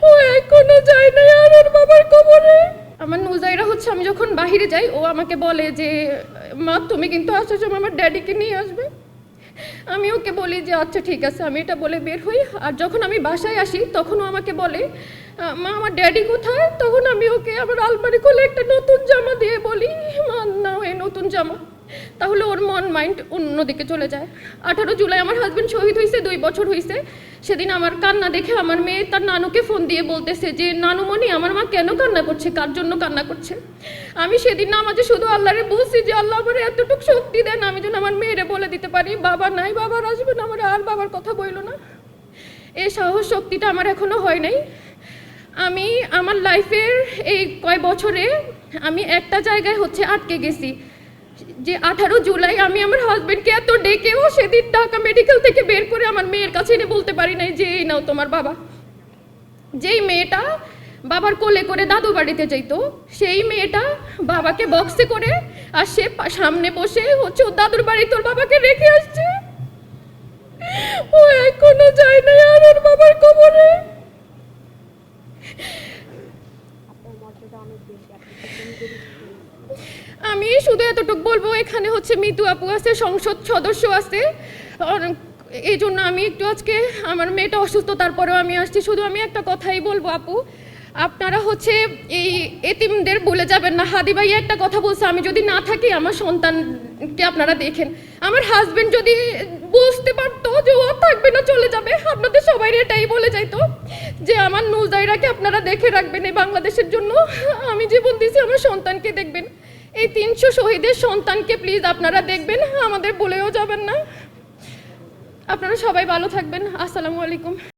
ও এখনো যায় না আর ওর বাবার কবরে। আমার নুজাইরা হচ্ছে আমি যখন বাহিরে যাই ও আমাকে বলে যে মা তুমি কিন্তু আসার সময় আমার ড্যাডিকে নিয়ে আসবে। আমি ওকে বলি যে আচ্ছা ঠিক আছে, আমি এটা বলে বের হই। আর যখন আমি বাসায় আসি তখন ও আমাকে বলে মা আমার ড্যাডি কোথায়? তখন আমি ওকে আমার আলমারি খুলে একটা নতুন জামা দিয়ে বলি মা নাও এই নতুন জামা। তাহলে ওর মন মাইন্ড অন্যদিকে চলে যায়। 18 জুলাই আমার হাজব্যান্ড শহীদ হয়েছে, 2 বছর হয়েছে। সেদিন আমার কান্না দেখে আমার মেয়ে তার নানুকে ফোন দিয়ে বলতেছে যে নানুমণি আমার মা কেন কান্না করছে, কার জন্য কান্না করছে। আমি সেদিন নামাজে শুধু আল্লাহরে বলছি যে আল্লাহ আমার এতটুকু শক্তি দেন আমি যেন আমার মেয়েরে বলে দিতে পারি বাবা নাই, বাবার আসবে না, আমার আর বাবার কথা বইল না। এই সাহস শক্তিটা আমার এখনো হয় নাই। আমি আমার লাইফের এই কয় বছরে আমি একটা জায়গায় হচ্ছে আটকে গেছি যে 18 জুলাই আমি আমার হাজবেন্ডকে এত ডেকেও সেদিন ঢাকা মেডিকেল থেকে বের করে আমার মেয়ের কাছে এনে বলতে পারি নাই যে এই নাও তোমার বাবা। যেই মেয়েটা বাবার কোলে করে দাদু বাড়িতে যাইতো সেই মেয়েটা বাবাকে বক্সে করে আর সে সামনে বসে হচ্ছে ওর দাদুর বাড়ি তোর বাবাকে রেখে আসছে। ও এখনো যায় না আর ওর বাবার কবরে। আমি শুধু এতটুকু বলবো এখানে হচ্ছে মিতু আপু আছে, সংসদ সদস্য আছে, এই জন্য আমি একটু আজকে আমার মেয়েটা অসুস্থ তারপরেও আমি আসছি। শুধু আমি একটা কথাই বলবো আপু, আপনারা হচ্ছে এই এতিমদের ভুলে যাবেন না। হাদি ভাই একটা কথা বলছে আমি যদি না থাকি আমার সন্তানকে আপনারা দেখেন। আমার হাজবেন্ড যদি বুঝতে পারতো যে ও থাকবে না চলে যাবে আপনাদের সবাই এটাই বলে যাইতো যে আমার নুজাইরাকে আপনারা দেখে রাখবেন এই বাংলাদেশের জন্য। আমি জীবন দিয়েছি, আমার সন্তানকে দেখবেন। এই 300 শহীদের সন্তানকে প্লিজ আপনারা দেখবেন, আমাদের বলেও যাবেন না। আপনারা সবাই ভালো থাকবেন। আসসালামু আলাইকুম।